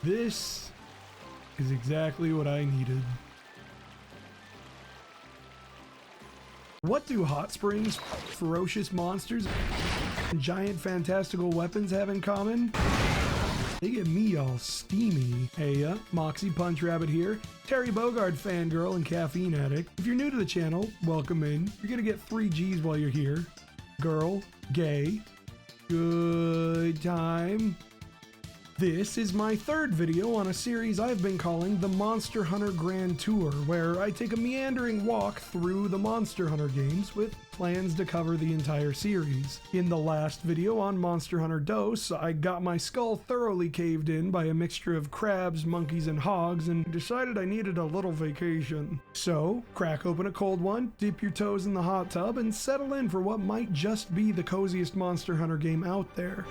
This is exactly what I needed. What do hot springs, ferocious monsters, and giant fantastical weapons have in common? They get me all steamy. Hey, Moxie punchrabbit here, Terry Bogard fangirl and caffeine addict. If you're new to the channel, welcome in. You're gonna get free G's while you're here. Girl, gay, good time. This is my third video on a series I've been calling the Monster Hunter Grand Tour, where I take a meandering walk through the Monster Hunter games with plans to cover the entire series. In the last video on Monster Hunter Dose, I got my skull thoroughly caved in by a mixture of crabs, monkeys, and hogs, and decided I needed a little vacation. So, crack open a cold one, dip your toes in the hot tub, and settle in for what might just be the coziest Monster Hunter game out there.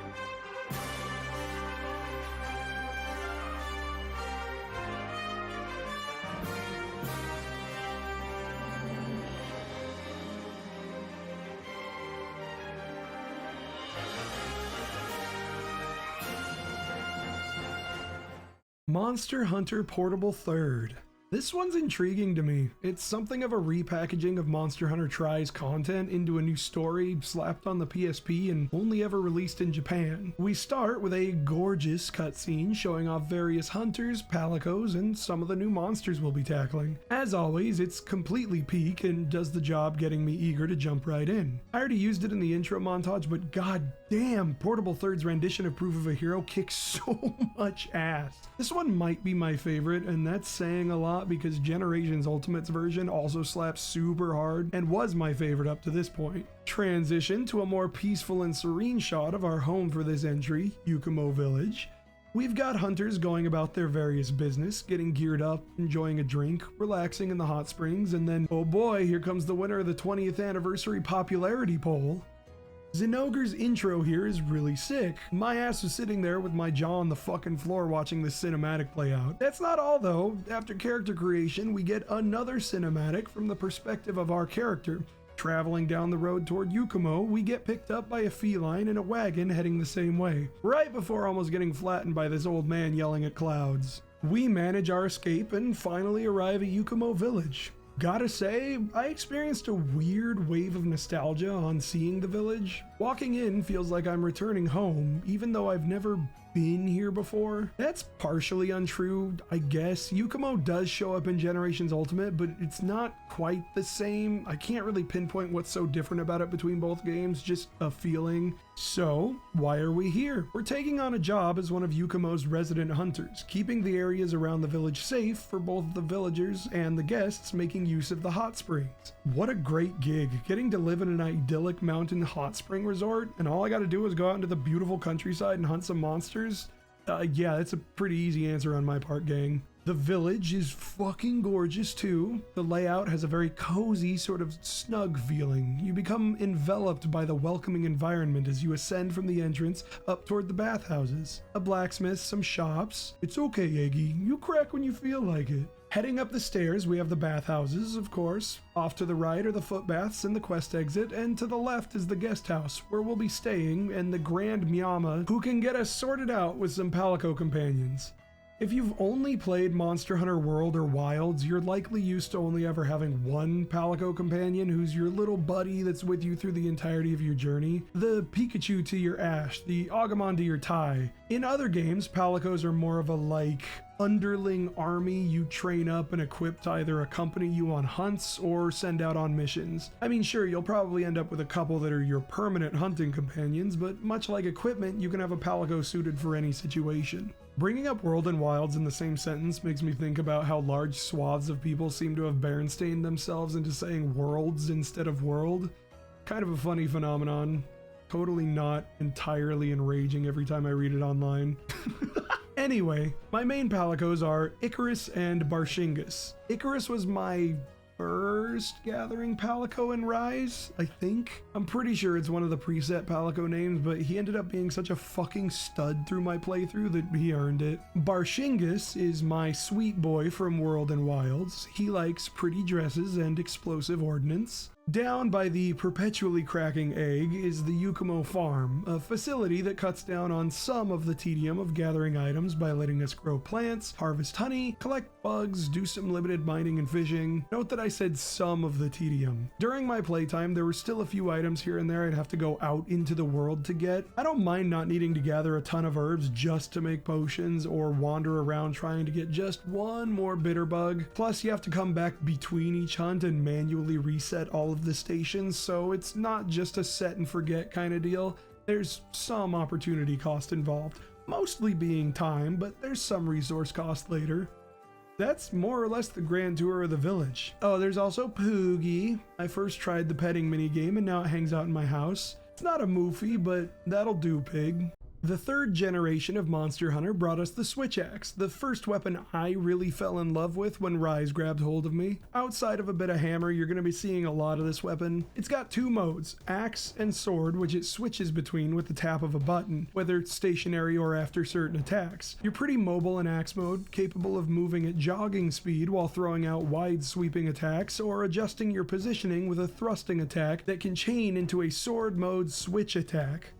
Monster Hunter Portable 3rd. This one's intriguing to me. It's something of a repackaging of Monster Hunter Tries content into a new story slapped on the PSP and only ever released in Japan. We start with a gorgeous cutscene showing off various hunters, palicos, and some of the new monsters we'll be tackling. As always, it's completely peak and does the job getting me eager to jump right in. I already used it in the intro montage, but god damn, Portable 3rd's rendition of Proof of a Hero kicks so much ass. This one might be my favorite, and that's saying a lot because Generations Ultimate's version also slaps super hard and was my favorite up to this point. Transition to a more peaceful and serene shot of our home for this entry, Yukumo Village. We've got hunters going about their various business, getting geared up, enjoying a drink, relaxing in the hot springs, and then, oh boy, here comes the winner of the 20th anniversary popularity poll. Zinogre's intro here is really sick. My ass was sitting there with my jaw on the fucking floor watching this cinematic play out. That's not all though. After character creation, we get another cinematic from the perspective of our character. Traveling down the road toward Yukumo, we get picked up by a feline in a wagon heading the same way, right before almost getting flattened by this old man yelling at clouds. We manage our escape and finally arrive at Yukumo Village. Gotta say, I experienced a weird wave of nostalgia on seeing the village. Walking in feels like I'm returning home, even though I've never been here before. That's partially untrue, I guess. Yukumo does show up in Generations Ultimate, but it's not quite the same. I can't really pinpoint what's so different about it between both games, just a feeling. So, why are we here? We're taking on a job as one of Yukumo's resident hunters, keeping the areas around the village safe for both the villagers and the guests making use of the hot springs. What a great gig, getting to live in an idyllic mountain hot spring resort, and all I gotta do is go out into the beautiful countryside and hunt some monsters? Yeah, that's a pretty easy answer on my part, gang. The village is fucking gorgeous too. The layout has a very cozy, sort of snug feeling. You become enveloped by the welcoming environment as you ascend from the entrance up toward the bathhouses. A blacksmith, some shops. It's okay, Eggy. You crack when you feel like it. Heading up the stairs, we have the bathhouses, of course. Off to the right are the footbaths and the quest exit, and to the left is the guest house, where we'll be staying, and the Grand Miyama, who can get us sorted out with some palico companions. If you've only played Monster Hunter World or Wilds, you're likely used to only ever having one Palico companion who's your little buddy that's with you through the entirety of your journey. The Pikachu to your Ash, the Agumon to your Tai. In other games, Palicos are more of a underling army you train up and equip to either accompany you on hunts or send out on missions. I mean, sure, you'll probably end up with a couple that are your permanent hunting companions, but much like equipment, you can have a Palico suited for any situation. Bringing up World and Wilds in the same sentence makes me think about how large swaths of people seem to have Berenstained themselves into saying worlds instead of world. Kind of a funny phenomenon. Totally not entirely enraging every time I read it online. Anyway, my main Palicos are Icarus and Barshingus. Icarus was my first gathering Palico in Rise, I think. I'm pretty sure it's one of the preset Palico names, but he ended up being such a fucking stud through my playthrough that he earned it. Barshingus is my sweet boy from World and Wilds. He likes pretty dresses and explosive ordnance. Down by the perpetually cracking egg is the Yukumo farm, a facility that cuts down on some of the tedium of gathering items by letting us grow plants, harvest honey, collect bugs, do some limited mining and fishing. Note that I said some of the tedium. During my playtime, there were still a few items here and there I'd have to go out into the world to get. I don't mind not needing to gather a ton of herbs just to make potions or wander around trying to get just one more bitter bug. Plus, you have to come back between each hunt and manually reset all of the stations, so it's not just a set and forget kind of deal. There's some opportunity cost involved, mostly being time, but there's some resource cost later. That's more or less the grand tour of the village. Oh, there's also Poogie. I first tried the petting minigame and now it hangs out in my house. It's not a moofy, but that'll do, pig. The third generation of Monster Hunter brought us the Switch Axe, the first weapon I really fell in love with when Rise grabbed hold of me. Outside of a bit of hammer, you're going to be seeing a lot of this weapon. It's got two modes, axe and sword, which it switches between with the tap of a button, whether it's stationary or after certain attacks. You're pretty mobile in axe mode, capable of moving at jogging speed while throwing out wide sweeping attacks or adjusting your positioning with a thrusting attack that can chain into a sword mode switch attack.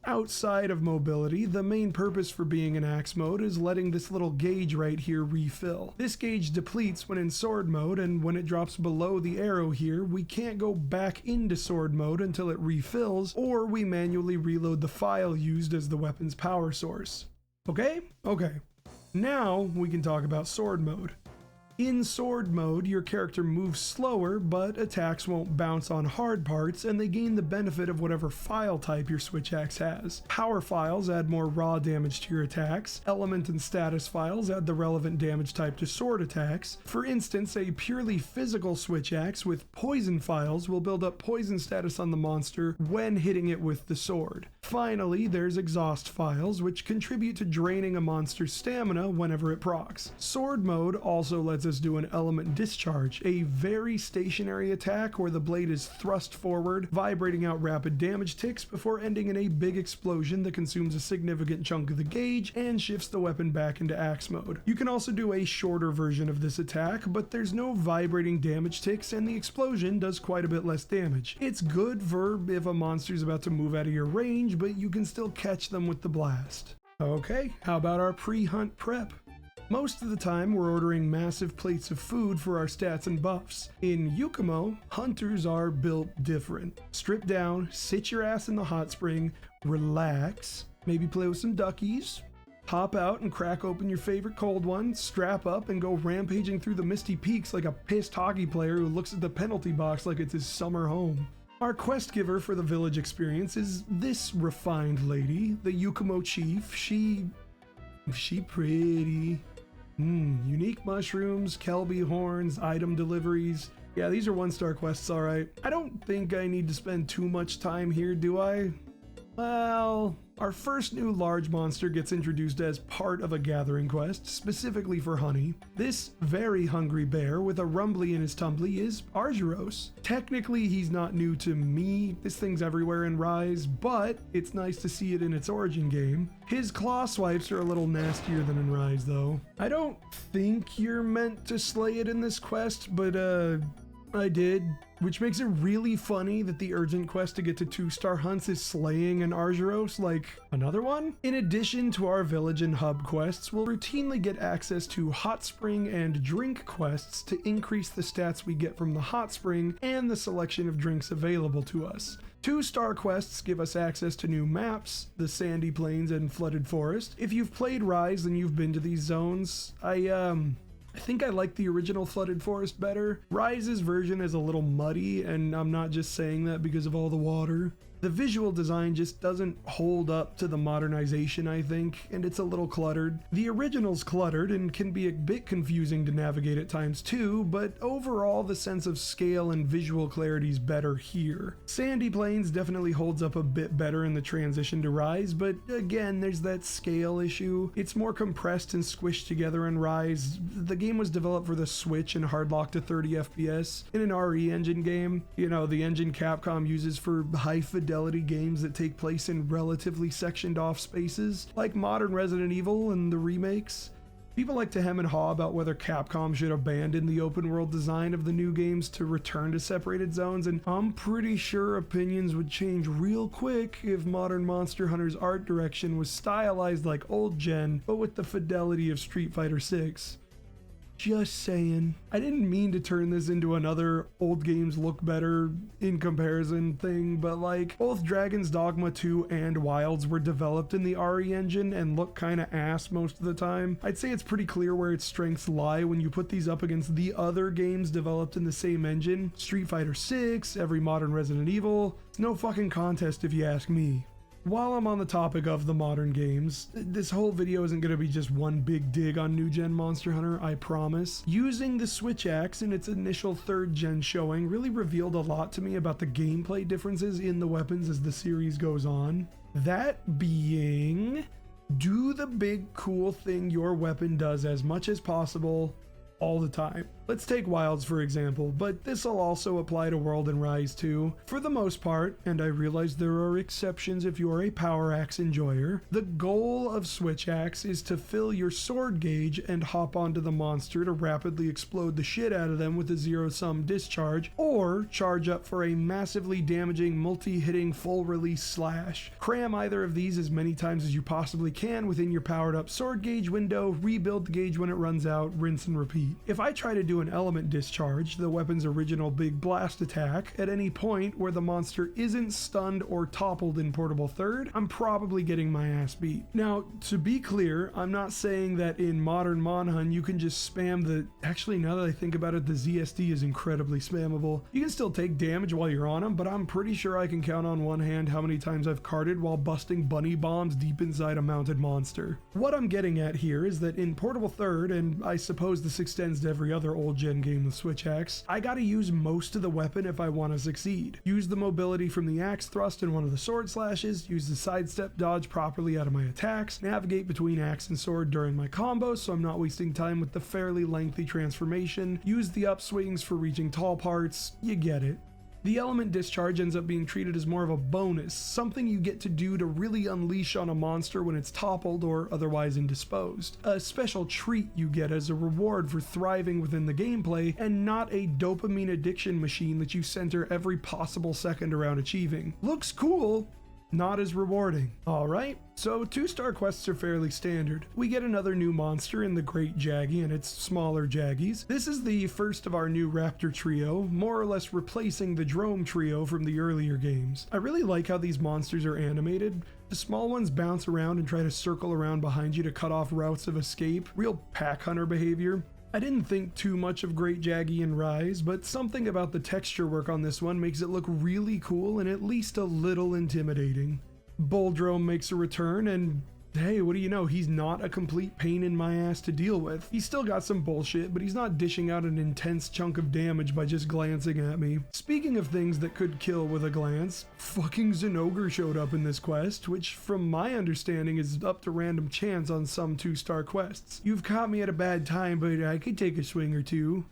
Outside of mobility, the main purpose for being in axe mode is letting this little gauge right here refill. This gauge depletes when in sword mode, and when it drops below the arrow here, we can't go back into sword mode until it refills, or we manually reload the file used as the weapon's power source. Okay? Okay. Now we can talk about sword mode. In sword mode, your character moves slower, but attacks won't bounce on hard parts, and they gain the benefit of whatever file type your Switch Axe has. Power files add more raw damage to your attacks. Element and status files add the relevant damage type to sword attacks. For instance, a purely physical Switch Axe with poison files will build up poison status on the monster when hitting it with the sword. Finally, there's exhaust files, which contribute to draining a monster's stamina whenever it procs. Sword mode also lets us do an element discharge, a very stationary attack where the blade is thrust forward, vibrating out rapid damage ticks before ending in a big explosion that consumes a significant chunk of the gauge and shifts the weapon back into axe mode. You can also do a shorter version of this attack, but there's no vibrating damage ticks and the explosion does quite a bit less damage. It's good for if a monster's about to move out of your range, but you can still catch them with the blast. Okay, how about our pre-hunt prep? Most of the time, we're ordering massive plates of food for our stats and buffs. In Yukumo, hunters are built different. Strip down, sit your ass in the hot spring, relax, maybe play with some duckies, hop out and crack open your favorite cold one, strap up and go rampaging through the misty peaks like a pissed hockey player who looks at the penalty box like it's his summer home. Our quest giver for the village experience is this refined lady, the Yukumo chief. She pretty. Unique mushrooms, Kelby horns, item deliveries. Yeah, these are 1-star quests, alright. I don't think I need to spend too much time here, do I? Well, our first new large monster gets introduced as part of a gathering quest, specifically for honey. This very hungry bear with a rumbly in his tumbly is Duramboros. Technically, he's not new to me. This thing's everywhere in Rise, but it's nice to see it in its origin game. His claw swipes are a little nastier than in Rise, though. I don't think you're meant to slay it in this quest, but I did, which makes it really funny that the urgent quest to get to 2-star hunts is slaying an Duramboros, like another one. In addition to our village and hub quests, we'll routinely get access to hot spring and drink quests to increase the stats we get from the hot spring and the selection of drinks available to us. 2-star quests give us access to new maps, the sandy plains and flooded forest. If you've played Rise and you've been to these zones, I think I like the original Flooded Forest better. Rise's version is a little muddy, and I'm not just saying that because of all the water. The visual design just doesn't hold up to the modernization, I think, and it's a little cluttered. The original's cluttered and can be a bit confusing to navigate at times too, but overall the sense of scale and visual clarity is better here. Sandy Plains definitely holds up a bit better in the transition to Rise, but again, there's that scale issue. It's more compressed and squished together in Rise. The game was developed for the Switch and hardlocked to 30 FPS in an RE engine game. You know, the engine Capcom uses for high fidelity games that take place in relatively sectioned off spaces, like modern Resident Evil and the remakes. People like to hem and haw about whether Capcom should abandon the open world design of the new games to return to separated zones, and I'm pretty sure opinions would change real quick if modern Monster Hunter's art direction was stylized like old gen, but with the fidelity of Street Fighter 6. Just saying. I didn't mean to turn this into another old games look better in comparison thing, but like, both Dragon's Dogma 2 and Wilds were developed in the RE engine and look kinda ass most of the time. I'd say it's pretty clear where its strengths lie when you put these up against the other games developed in the same engine. Street Fighter 6, every modern Resident Evil. It's no fucking contest if you ask me. While I'm on the topic of the modern games, this whole video isn't going to be just one big dig on new gen Monster Hunter, I promise. Using the Switch Axe in its initial 3rd gen showing really revealed a lot to me about the gameplay differences in the weapons as the series goes on. That being, do the big cool thing your weapon does as much as possible all the time. Let's take Wilds for example, but this will also apply to World and Rise too. For the most part, and I realize there are exceptions if you're a power axe enjoyer, the goal of Switch Axe is to fill your sword gauge and hop onto the monster to rapidly explode the shit out of them with a zero-sum discharge, or charge up for a massively damaging multi-hitting full release slash. Cram either of these as many times as you possibly can within your powered up sword gauge window, rebuild the gauge when it runs out, rinse and repeat. If I try to do an element discharge, the weapon's original big blast attack, at any point where the monster isn't stunned or toppled in Portable Third, I'm probably getting my ass beat. Now, to be clear, I'm not saying that in modern Monhun you can just spam the... Actually, now that I think about it, the ZSD is incredibly spammable. You can still take damage while you're on them, but I'm pretty sure I can count on one hand how many times I've carded while busting bunny bombs deep inside a mounted monster. What I'm getting at here is that in Portable Third, and I suppose this extends to every other old gen game with Switch Axe, I gotta use most of the weapon if I want to succeed. Use the mobility from the axe thrust in one of the sword slashes, use the sidestep dodge properly out of my attacks, navigate between axe and sword during my combos so I'm not wasting time with the fairly lengthy transformation, use the upswings for reaching tall parts, you get it. The element discharge ends up being treated as more of a bonus, something you get to do to really unleash on a monster when it's toppled or otherwise indisposed. A special treat you get as a reward for thriving within the gameplay, and not a dopamine addiction machine that you center every possible second around achieving. Looks cool, not as rewarding. Alright, so 2-star quests are fairly standard. We get another new monster in the Great Jaggy and its smaller Jaggies. This is the first of our new Raptor trio, more or less replacing the Drome trio from the earlier games. I really like how these monsters are animated. The small ones bounce around and try to circle around behind you to cut off routes of escape. Real pack hunter behavior. I didn't think too much of Great Jaggy and Rise, but something about the texture work on this one makes it look really cool and at least a little intimidating. Bulldrome makes a return, and hey, what do you know, he's not a complete pain in my ass to deal with. He's still got some bullshit, but he's not dishing out an intense chunk of damage by just glancing at me. Speaking of things that could kill with a glance, fucking Zinogre showed up in this quest, which from my understanding is up to random chance on some 2-star quests. You've caught me at a bad time, but I could take a swing or two.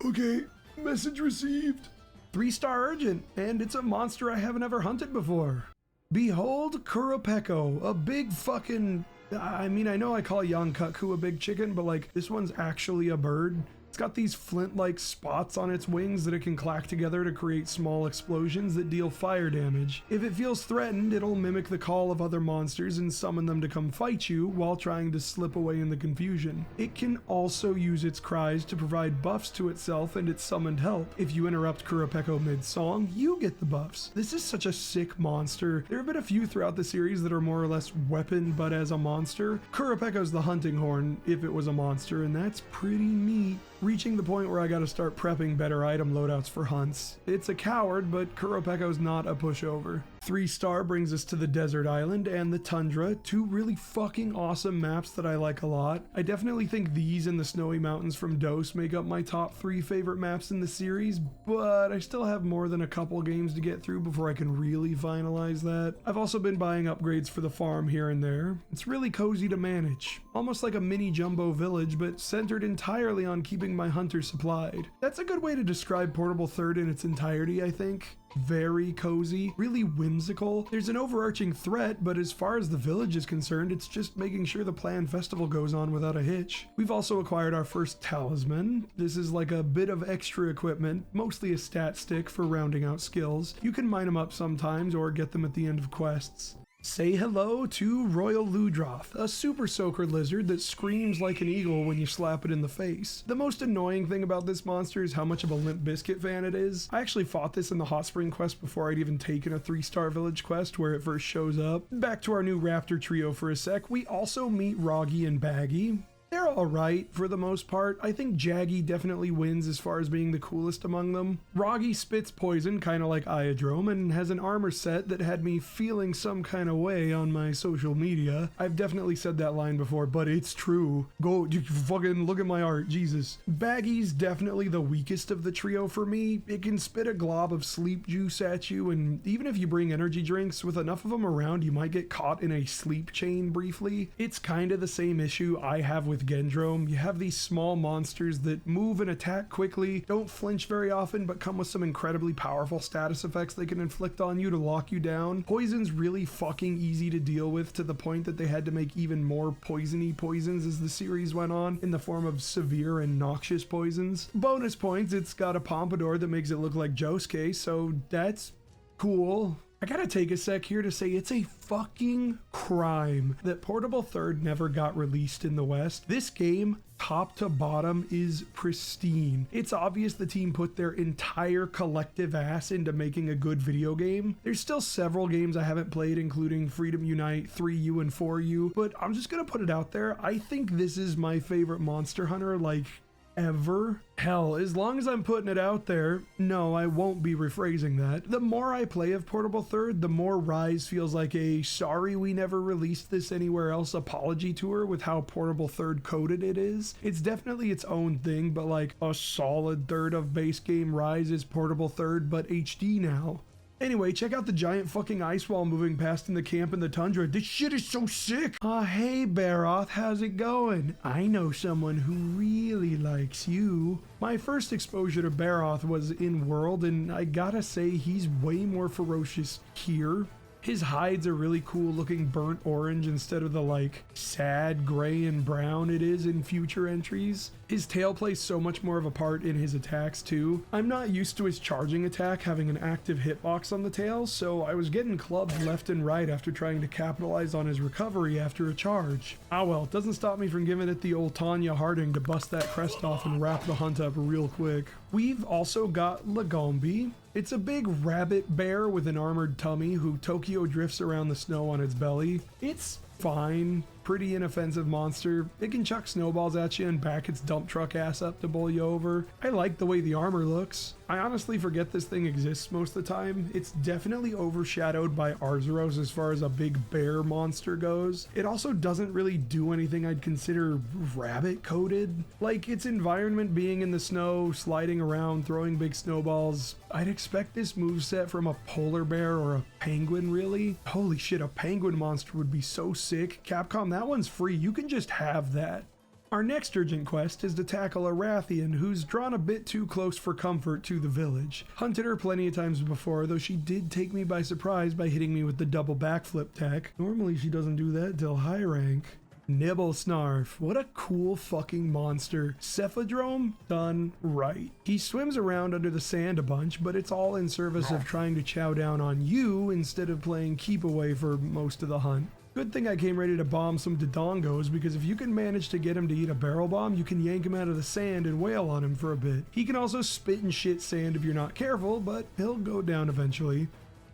Okay, message received. 3-star urgent, and it's a monster I haven't ever hunted before. Behold Kurapeko, a big fucking... I mean, I know I call Yankaku a big chicken, but like, this one's actually a bird. It's got these flint-like spots on its wings that it can clack together to create small explosions that deal fire damage. If it feels threatened, it'll mimic the call of other monsters and summon them to come fight you while trying to slip away in the confusion. It can also use its cries to provide buffs to itself and its summoned help. If you interrupt Kurapeko mid-song, you get the buffs. This is such a sick monster. There have been a few throughout the series that are more or less weapon but as a monster. Kurapeko's the hunting horn if it was a monster, and that's pretty neat. Reaching the point where I gotta start prepping better item loadouts for hunts. It's a coward, but Kurapeko's not a pushover. 3-star brings us to the Desert Island and the Tundra, 2 really fucking awesome maps that I like a lot. I definitely think these and the Snowy Mountains from Dose make up my top 3 favorite maps in the series, but I still have more than a couple games to get through before I can really finalize that. I've also been buying upgrades for the farm here and there. It's really cozy to manage, almost like a mini jumbo village, but centered entirely on keeping my hunters supplied. That's a good way to describe Portable Third in its entirety, I think. very cozy, really whimsical. There's an overarching threat, but as far as the village is concerned, it's just making sure the planned festival goes on without a hitch. We've also acquired our first talisman. This is like a bit of extra equipment, mostly a stat stick for rounding out skills. You can mine them up sometimes or get them at the end of quests. Say hello to Royal Ludroth, a super soaker lizard that screams like an eagle when you slap it in the face. The most annoying thing about this monster is how much of a Limp Bizkit fan it is. I actually fought this in the Hot Spring quest before I'd even taken a 3-star village quest where it first shows up. Back to our new raptor trio for a sec, we also meet Roggy and Baggy. They're alright for the most part. I think Jaggy definitely wins as far as being the coolest among them. Roggy spits poison, kind of like Iodrome, and has an armor set that had me feeling some kind of way on my social media. I've definitely said that line before, but it's true. Go, you fucking look at my art, Jesus. Baggy's definitely the weakest of the trio for me. It can spit a glob of sleep juice at you, and even if you bring energy drinks, with enough of them around, you might get caught in a sleep chain briefly. It's kind of the same issue I have with Gendrome. You have these small monsters that move and attack quickly, don't flinch very often, but come with some incredibly powerful status effects they can inflict on you to lock you down. Poison's really fucking easy to deal with, to the point that they had to make even more poisony poisons as the series went on, in the form of severe and noxious poisons. Bonus points, it's got a pompadour that makes it look like Josuke, so that's cool. I gotta take a sec here to say it's a fucking crime that Portable Third never got released in the West. This game, top to bottom, is pristine. It's obvious the team put their entire collective ass into making a good video game. There's still several games I haven't played, including Freedom Unite, 3U, and 4U, but I'm just gonna put it out there. I think this is my favorite Monster Hunter, like, ever. Hell, as long as I'm putting it out there, no, I won't be rephrasing that. The more I play of Portable Third, the more Rise feels like a sorry we never released this anywhere else apology tour with how Portable Third coded it is. It's definitely its own thing, but like a solid third of base game Rise is Portable Third, but HD now. Anyway, check out the giant fucking ice wall moving past in the camp in the tundra. This shit is so sick. Hey Baroth, how's it going? I know someone who really likes you. My first exposure to Baroth was in World, and I gotta say he's way more ferocious here. His hides are really cool looking burnt orange instead of the like sad gray and brown it is in future entries. His tail plays so much more of a part in his attacks too. I'm not used to his charging attack having an active hitbox on the tail, so I was getting clubbed left and right after trying to capitalize on his recovery after a charge. Ah well, it doesn't stop me from giving it the old Tanya Harding to bust that crest off and wrap the hunt up real quick. We've also got Lagombi. It's a big rabbit bear with an armored tummy who Tokyo drifts around the snow on its belly. It's fine, pretty inoffensive monster. It can chuck snowballs at you and back its dump truck ass up to bowl you over. I like the way the armor looks. I honestly forget this thing exists most of the time. It's definitely overshadowed by Arzuros as far as a big bear monster goes. It also doesn't really do anything I'd consider rabbit coded. Like its environment being in the snow, sliding around, throwing big snowballs. I'd expect this moveset from a polar bear or a penguin really. Holy shit, a penguin monster would be so sick. Capcom, that one's free. You can just have that. Our next urgent quest is to tackle a Rathian who's drawn a bit too close for comfort to the village. Hunted her plenty of times before, though she did take me by surprise by hitting me with the double backflip tech. Normally she doesn't do that till high rank. Nibble Snarf, what a cool fucking monster. Cephadrome done right. He swims around under the sand a bunch, but it's all in service of trying to chow down on you instead of playing keep away for most of the hunt. Good thing I came ready to bomb some Dodongos, because if you can manage to get him to eat a barrel bomb, you can yank him out of the sand and wail on him for a bit. He can also spit and shit sand if you're not careful, but he'll go down eventually.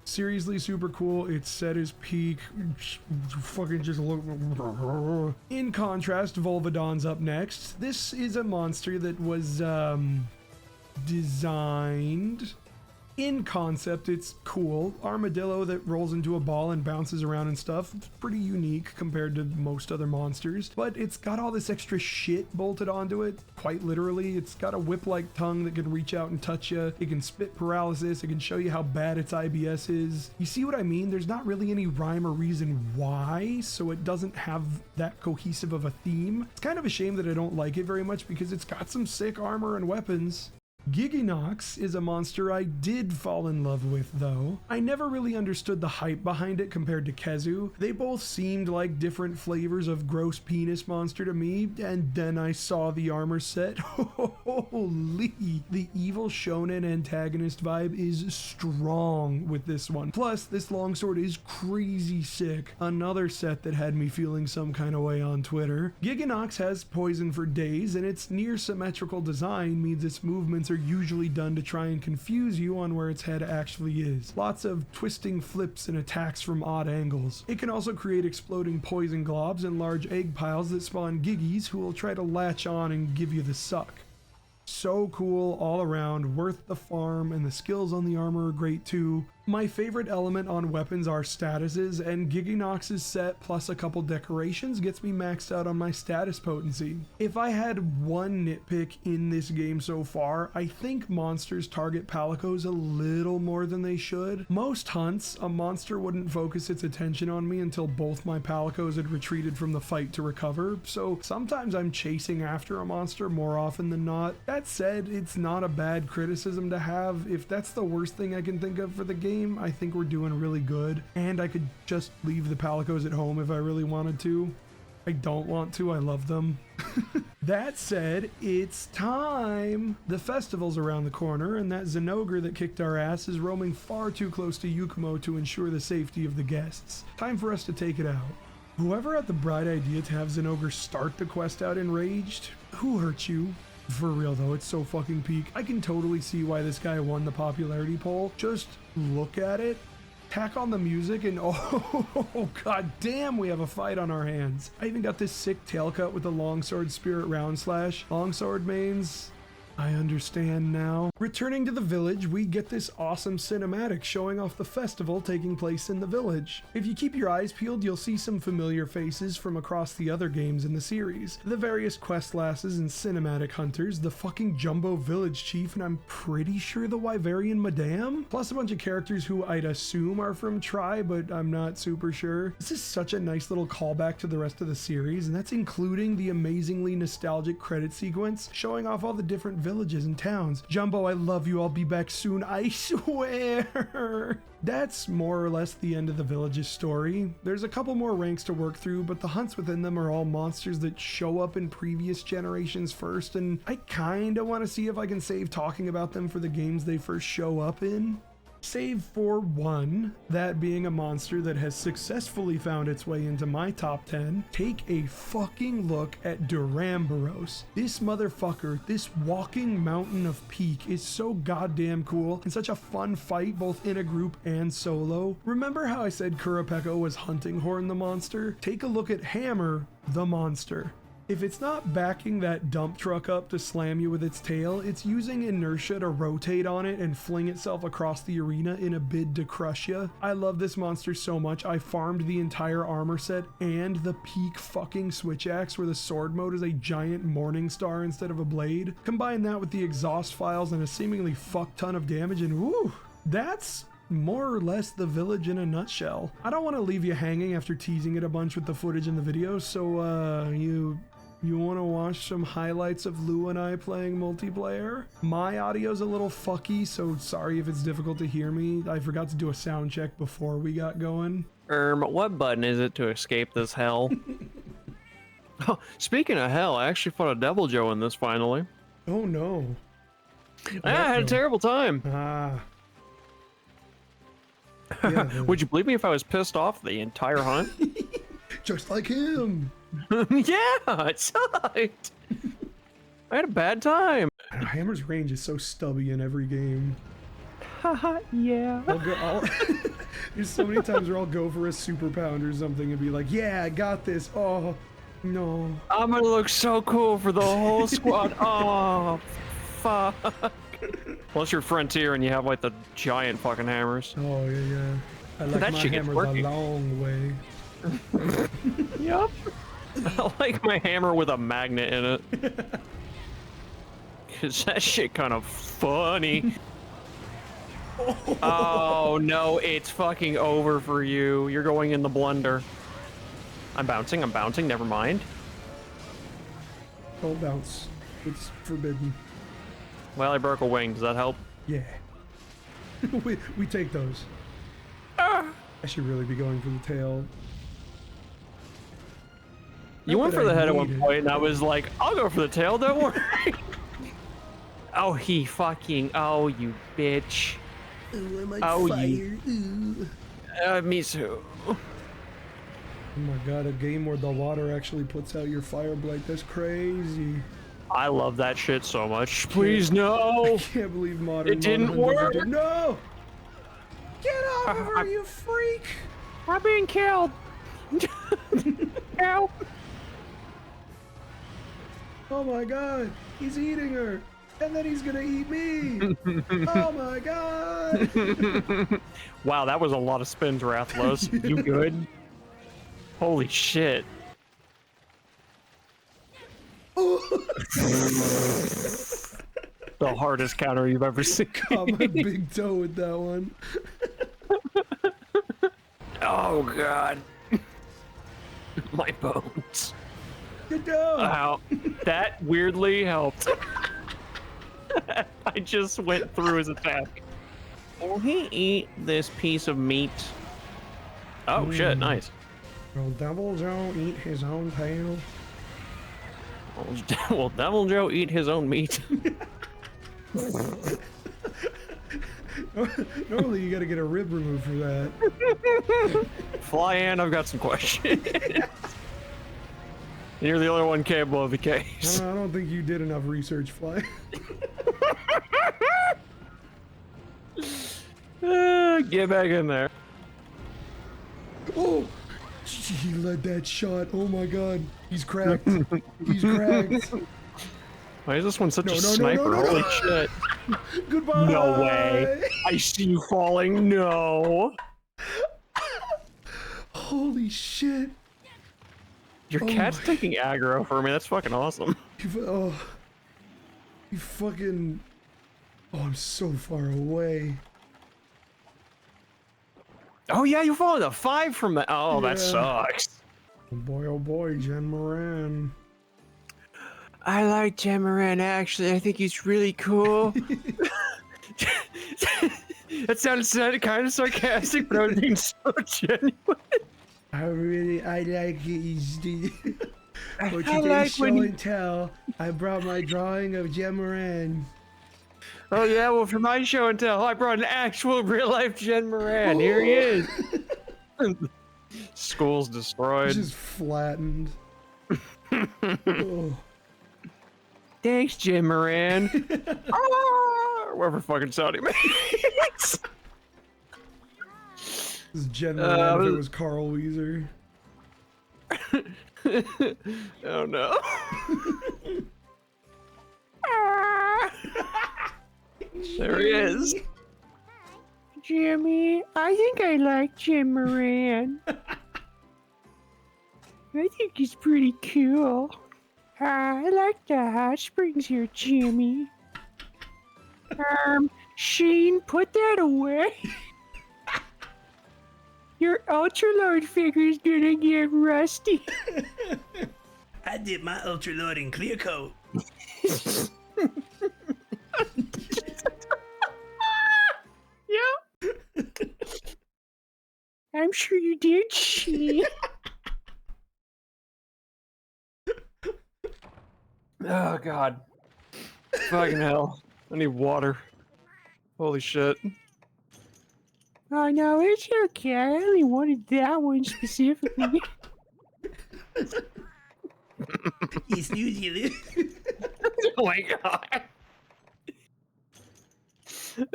Seriously super cool. It's set his peak. Fucking just look. In contrast, Volvidon's up next. This is a monster that was designed. In concept, it's cool. Armadillo that rolls into a ball and bounces around and stuff. It's pretty unique compared to most other monsters, but it's got all this extra shit bolted onto it, quite literally. It's got a whip-like tongue that can reach out and touch you. It can spit paralysis. It can show you how bad its IBS is. You see what I mean? There's not really any rhyme or reason why, so it doesn't have that cohesive of a theme. It's kind of a shame that I don't like it very much because it's got some sick armor and weapons. Giginox is a monster I did fall in love with though. I never really understood the hype behind it compared to Kezu. They both seemed like different flavors of gross penis monster to me, and then I saw the armor set. Holy! The evil shonen antagonist vibe is strong with this one. Plus, this longsword is crazy sick. Another set that had me feeling some kind of way on Twitter. Giginox has poison for days, and its near symmetrical design means its movements are usually done to try and confuse you on where its head actually is. Lots of twisting flips and attacks from odd angles. It can also create exploding poison globs and large egg piles that spawn Giggies who will try to latch on and give you the suck. So cool all around, worth the farm, and the skills on the armor are great too. My favorite element on weapons are statuses, and Giginox's set plus a couple decorations gets me maxed out on my status potency. If I had one nitpick in this game so far, I think monsters target palicos a little more than they should. Most hunts, a monster wouldn't focus its attention on me until both my palicos had retreated from the fight to recover, so sometimes I'm chasing after a monster more often than not. That said, it's not a bad criticism to have. If that's the worst thing I can think of for the game, I think we're doing really good, and I could just leave the palicos at home if I really wanted to. I don't want to, I love them. That said, it's time! The festival's around the corner, and that Zenogre that kicked our ass is roaming far too close to Yukumo to ensure the safety of the guests. Time for us to take it out. Whoever had the bright idea to have Zenogre start the quest out enraged, who hurt you? For real though, it's so fucking peak. I can totally see why this guy won the popularity poll. Just look at it, tack on the music, and oh god damn, we have a fight on our hands. I even got this sick tail cut with the longsword spirit round slash. Longsword mains, I understand now. Returning to the village, we get this awesome cinematic showing off the festival taking place in the village. If you keep your eyes peeled, you'll see some familiar faces from across the other games in the series. The various quest lasses and cinematic hunters, the fucking Jumbo village chief, and I'm pretty sure the Wyverian madame, plus a bunch of characters who I'd assume are from Tri, but I'm not super sure. This is such a nice little callback to the rest of the series, and that's including the amazingly nostalgic credit sequence showing off all the different villages and towns. Jumbo, I love you. I'll be back soon. I swear. That's more or less the end of the village's story. There's a couple more ranks to work through, but the hunts within them are all monsters that show up in previous generations first, and I kinda want to see if I can save talking about them for the games they first show up in. Save for one, that being a monster that has successfully found its way into my top 10. Take a fucking look at Duramboros. This motherfucker, this walking mountain of peak, is so goddamn cool and such a fun fight both in a group and solo. Remember how I said Kurapeko was Hunting Horn the monster? Take a look at Hammer the monster. If it's not backing that dump truck up to slam you with its tail, it's using inertia to rotate on it and fling itself across the arena in a bid to crush you. I love this monster so much, I farmed the entire armor set and the peak fucking switch axe where the sword mode is a giant morning star instead of a blade. Combine that with the exhaust files and a seemingly fuck ton of damage, and woo, that's more or less the village in a nutshell. I don't want to leave you hanging after teasing it a bunch with the footage in the video, so you want to watch some highlights of Lou and I playing multiplayer? My audio's a little fucky, so sorry if it's difficult to hear me. I forgot to do a sound check before we got going. What button is it to escape this hell? Oh, speaking of hell, I actually fought a Devil Joe in this finally. Oh no. I had a terrible time. Yeah, Would you believe me if I was pissed off the entire hunt? just like him. Yeah, it sucked. I had a bad time. Hammer's range is so stubby in every game. Haha, yeah. There's so many times where I'll go for a super pound or something and be like, yeah, I got this. Oh, no. I'm gonna look so cool for the whole squad. Oh, fuck. Unless you're Frontier and you have like the giant fucking hammers. Oh, yeah. I like That my shit gets hammer working. the long way. Yep. I like my hammer with a magnet in it. Cause that shit kind of funny. Oh no, it's fucking over for you. You're going in the blender. I'm bouncing, never mind. Don't bounce. It's forbidden. Well, I broke a wing. Does that help? Yeah. we take those. I should really be going for the tail. You went for the head at one point, and I was like, I'll go for the tail, don't worry. Oh, he fucking, oh, you bitch. Ooh, I'm on Oh, fire. you. Me too. Oh my god, a game where the water actually puts out your fire blight. That's crazy. I love that shit so much. Please, no. I can't believe modern. It didn't work. No! Get off of her, you freak! I'm being killed. Help. Oh my god, he's eating her, and then he's gonna eat me. Oh my god. Wow, that was a lot of spins, Rathlos. You good? Holy shit. The hardest counter you've ever seen. Caught my big toe with that one. Oh god. My bones. Get down. Wow. That weirdly helped. I just went through his attack. Will he eat this piece of meat? Oh shit, nice. Will Devil Joe eat his own tail? Will Devil Joe eat his own meat? Normally you gotta get a rib removed for that. Fly-An, I've got some questions. You're the only one capable of the case. I don't think you did enough research, Fly. Get back in there. Oh! He led that shot. Oh my god. He's cracked. He's cracked. Why is this one such a sniper? Holy shit. Goodbye. No way. I see you falling. No. Holy shit. Your cat's taking aggro for me. That's fucking awesome. You fucking... Oh, I'm so far away. Oh yeah, you falling a 5 from that. Oh, Yeah. that sucks. Oh boy, Jen Moran. I like Jen Moran, actually. I think he's really cool. That sounded kind of sarcastic, but I was being so genuine. I like it. For I today's like show when you... and tell, I brought my drawing of Jen Moran. Oh yeah, well for my show and tell, I brought an actual real-life Jen Moran. Here he is. School's destroyed. Just flattened. Oh. Thanks, Jen Moran. Whoever fucking sound he makes. This is Jen Moran if it was Carl Weezer. Oh no. There he is. Jimmy, I think I like Jim Moran. I think he's pretty cool. I like the hot springs here, Jimmy. Sheen, put that away. Your Ultralord figure's gonna get rusty. I did my Ultralord in clear coat. Yeah. I'm sure you did, Sheen. Oh god. Fucking hell. I need water. Holy shit. Oh no, it's okay. I only wanted that one specifically. You snooze, you lose. Oh my god.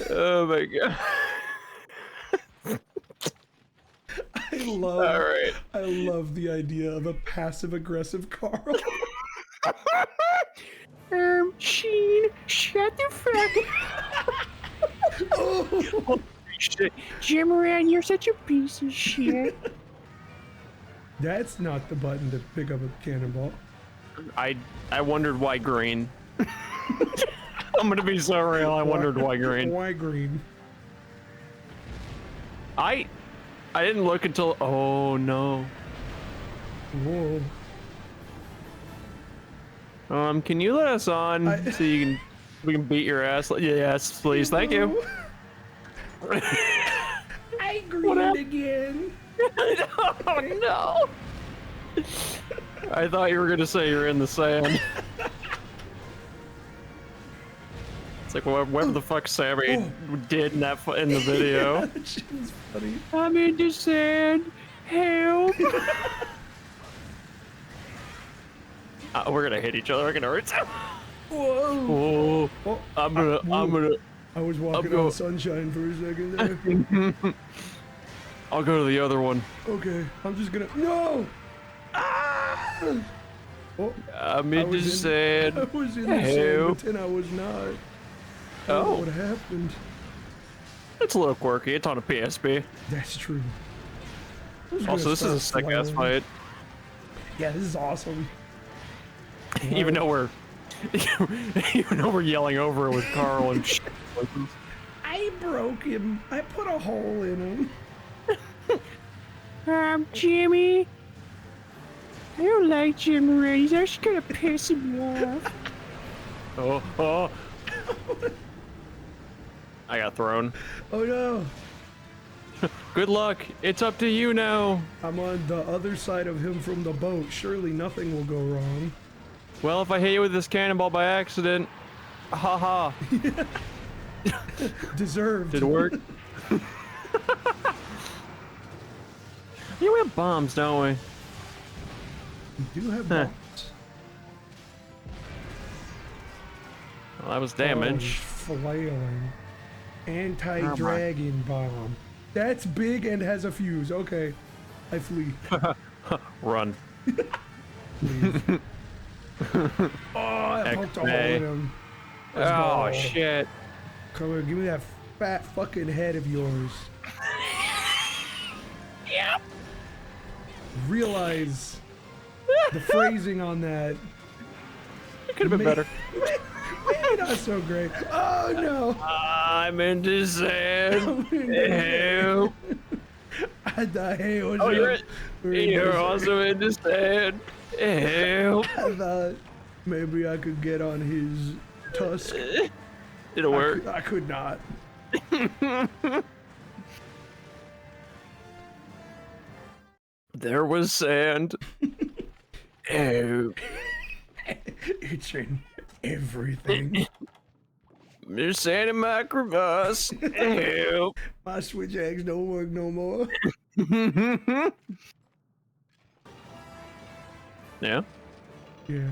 Oh my god. I love the idea of a passive-aggressive Carl. Sheen, shut the fuck up. Oh. Shit. Jim Moran, you're such a piece of shit. That's not the button to pick up a cannonball. I wondered why green. I'm gonna be so real. I wondered why green. Why green? I didn't look until. Oh no. Whoa. Can you let us on so you can We can beat your ass. Yes, please. Thank you. I greened again. Oh no! I thought you were gonna say you're in the sand. It's like whatever the fuck Sammy did in the video. Yeah, that shit was funny. I'm in the sand. Help! We're gonna hit each other. We're gonna hurt. Whoa! Oh, I'm gonna. I was walking on sunshine for a second there. I'll go to the other one. Okay, I'm just gonna. No! Ah! Oh, I'm in the sand. I was in the sand, but then I was not. Oh. What happened? It's a little quirky. It's on a PSP. That's true. Also, this is a sick ass fight. Yeah, this is awesome. Even though we're yelling over it with Carl and shit. I broke him. I put a hole in him. Jimmy. I don't like Jimmy Ray. He's actually gonna piss me off. Oh. I got thrown. Oh no. Good luck. It's up to you now. I'm on the other side of him from the boat. Surely nothing will go wrong. Well, if I hit you with this cannonball by accident, haha. Deserved. Did it work? Yeah, we have bombs, don't we? We do have bombs. Well, that was damage. Oh, flailing. Anti-dragon bomb. That's big and has a fuse. Okay. I flee. Run. Oh, I poked a hole in him. Let's Oh, go. shit. Come here, give me that fat fucking head of yours. Yep. Realize the phrasing on that. It could have been better. Maybe not so great. Oh no. I'm in the sand. Help. I thought, hey, what's Oh, up? you're also in the sand. Help. I thought maybe I could get on his tusk. Did it work? I could not. There was sand. Oh. It's in everything. There's sand in my crevasse. Help. My switch eggs don't work no more. Yeah? Yeah.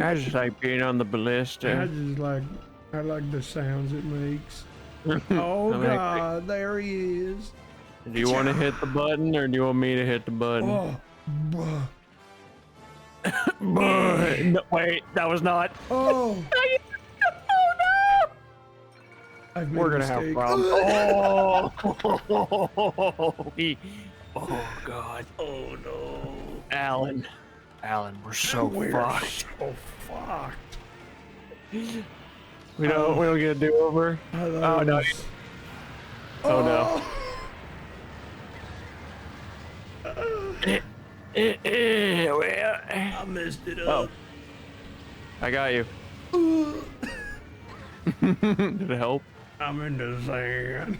I just like being on the ballista. I like the sounds it makes. Oh god, there he is. Do you want to hit the button or do you want me to hit the button? Oh, No, wait, that was not. oh. Oh I've no! made We're a gonna have mistake. problems. Oh god. Oh no. Alan, we're so fucked. So fucked. We don't get a do-over. Oh no. Oh no. Well, I messed it up. oh, I got you. Did it help? I'm in the sand.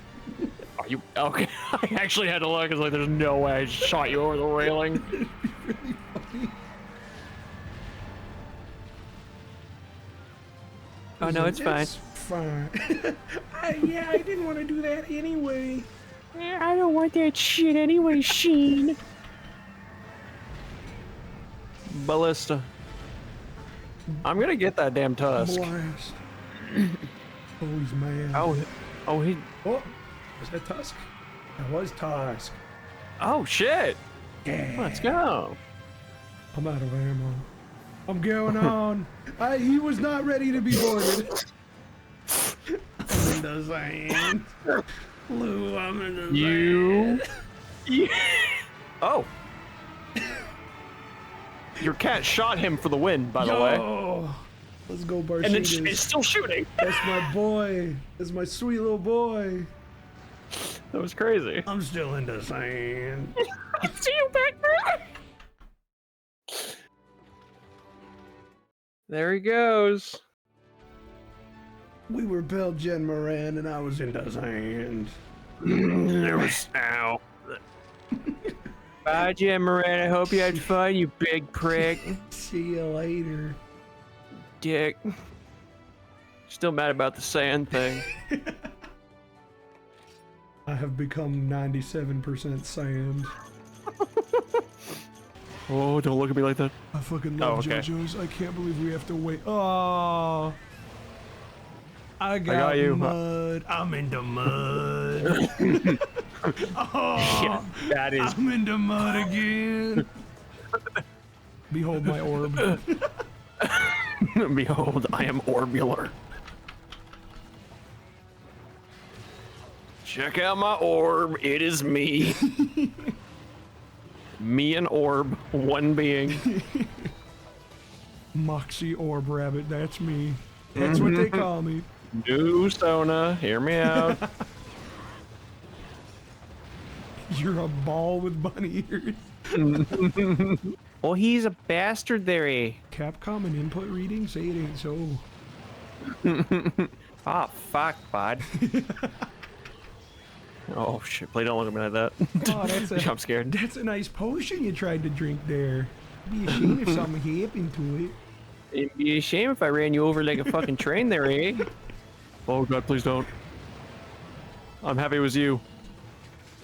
Are you okay? I actually had to look. It's like there's no way I shot you over the railing. It'd be really funny. Oh no, it's fine. It's fine. Yeah, I didn't want to do that anyway. I don't want that shit anyway, Sheen. Ballista. I'm gonna get that damn tusk. Blast. Oh, he's mad. Oh, he. Oh, was that Tusk? That was Tusk. Oh shit! Yeah. Let's go. I'm out of ammo. I'm going on. He was not ready to be boarded. I'm in the sand. Lou, I'm in the sand. You. Oh. Your cat shot him for the win, by the way. Let's go, And then Barshitas. it's still shooting. That's my boy. That's my sweet little boy. That was crazy. I'm still in the sand. I see you back there. There he goes. We were Belgian Moran and I was in the sand. There was ow. Bye, Jim Moran. I hope you had fun, you big prick. See you later. Dick. Still mad about the sand thing. I have become 97% sand. Oh, don't look at me like that. I fucking love JoJo's. I can't believe we have to wait. Oh, I got you. mud. I'm in the mud. Oh, Yeah, that is. I'm in the mud again. Behold my orb. Behold, I am orbular. Check out my orb. It is me. Me and orb, one being. Moxie orb rabbit. That's me. That's what they call me. New Sona, hear me out. You're a ball with bunny ears. Well, he's a bastard there, eh? Capcom and input reading say it ain't so. Ah, fuck, bud. Oh shit! Please don't look at me like that. Oh, I'm scared. That's a nice potion you tried to drink there. It'd be a shame if something happened to it. It'd be a shame if I ran you over like a fucking train there, eh? Oh god, please don't. I'm happy it was you.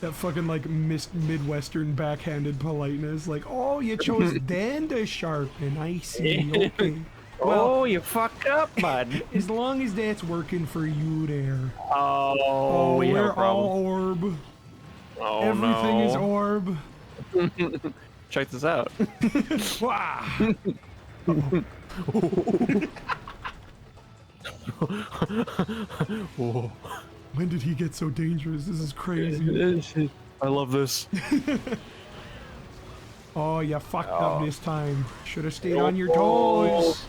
That fucking like Midwestern backhanded politeness, like, oh, you chose Dan to sharpen. I see. Okay. Well, you fucked up, bud. As long as that's working for you there. Oh, we have we're a problem. all orb. Oh, Everything no. is orb. Check this out. Wow. Whoa. When did he get so dangerous? This is crazy. I love this. Oh, you fucked up this time. Should have stayed on your toes.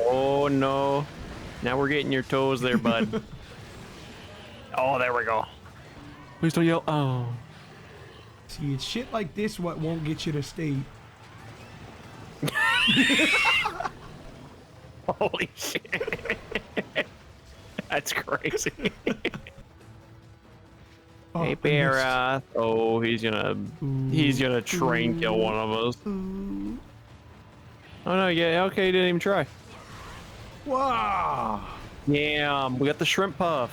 Oh no. Now we're getting your toes there, bud. Oh, there we go. Please don't yell. Oh. See, it's shit like this what won't get you to state. Holy shit. That's crazy. Oh, Hey, Barath. Oh, he's gonna train kill one of us. Oh no, yeah, okay, he didn't even try. Wow. Yeah, we got the shrimp puff.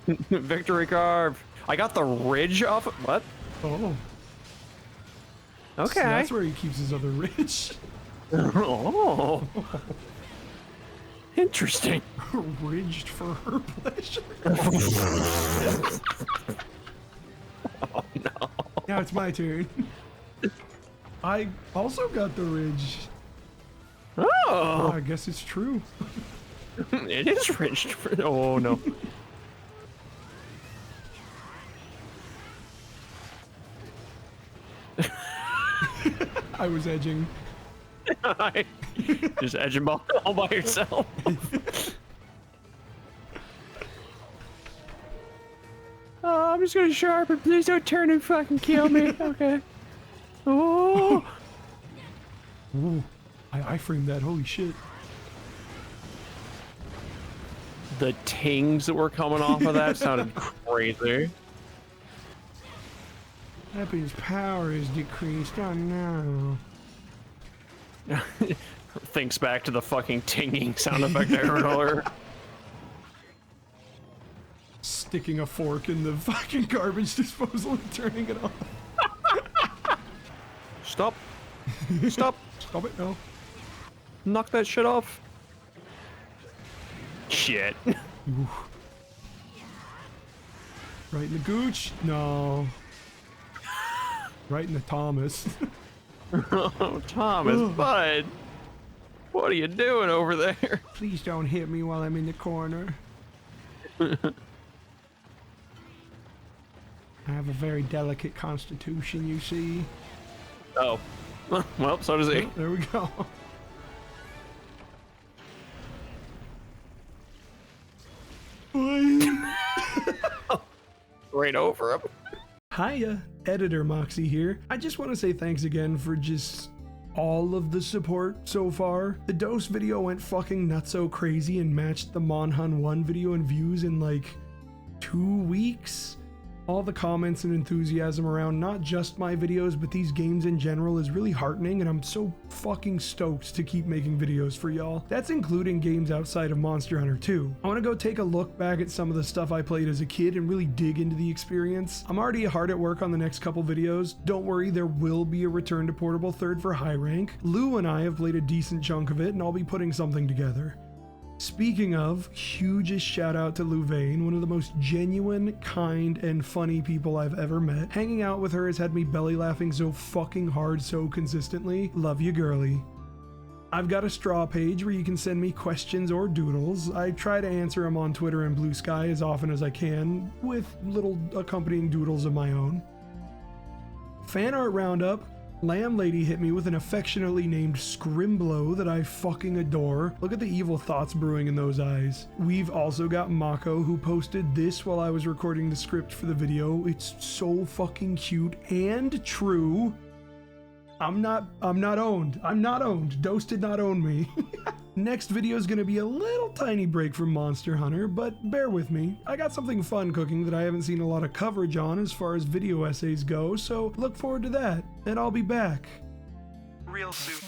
Victory carve. I got the ridge off. What? Oh. Okay. See, that's where he keeps his other ridge. Oh. Interesting. Ridged for her pleasure. Oh no. Now it's my turn. I also got the ridge. Oh. I guess it's true. It is ridged for. Oh no. I was edging. Just edging all by yourself. Oh, I'm just gonna sharpen. Please don't turn and fucking kill me. Okay. Oh. Ooh, I framed that. Holy shit. The tings that were coming off of that sounded crazy. Happy's power is decreased. Oh no. Thinks back to the fucking tinging sound effect I heard earlier. Sticking a fork in the fucking garbage disposal and turning it off. Stop. Stop. Stop it, no. Knock that shit off. Shit. Ooh. Right in the gooch? No. Right in the Thomas. Oh, Thomas, bud. What are you doing over there? Please don't hit me while I'm in the corner. I have a very delicate constitution, you see. Oh. Well, so does he. There we go. Right over him. Hiya, Editor Moxie here. I just want to say thanks again for just all of the support so far. The Dose video went fucking nutso crazy and matched the Monhun 1 video in views in like 2 weeks. All the comments and enthusiasm around not just my videos, but these games in general is really heartening, and I'm so fucking stoked to keep making videos for y'all. That's including games outside of Monster Hunter 2. I want to go take a look back at some of the stuff I played as a kid and really dig into the experience. I'm already hard at work on the next couple videos. Don't worry, there will be a return to Portable Third for high rank. Lou and I have played a decent chunk of it, and I'll be putting something together. Speaking of, hugest shout out to Louvain, one of the most genuine, kind, and funny people I've ever met. Hanging out with her has had me belly laughing so fucking hard so consistently. Love you, girly. I've got a Strawpage where you can send me questions or doodles. I try to answer them on Twitter and Bluesky as often as I can, with little accompanying doodles of my own. Fan art roundup. Lamb Lady hit me with an affectionately named Scrimblow that I fucking adore. Look at the evil thoughts brewing in those eyes. We've also got Mako, who posted this while I was recording the script for the video. It's so fucking cute and true. I'm not owned. I'm not owned. Dose did not own me. Next video is going to be a little tiny break from Monster Hunter, but bear with me. I got something fun cooking that I haven't seen a lot of coverage on as far as video essays go, so look forward to that, and I'll be back. Real soup.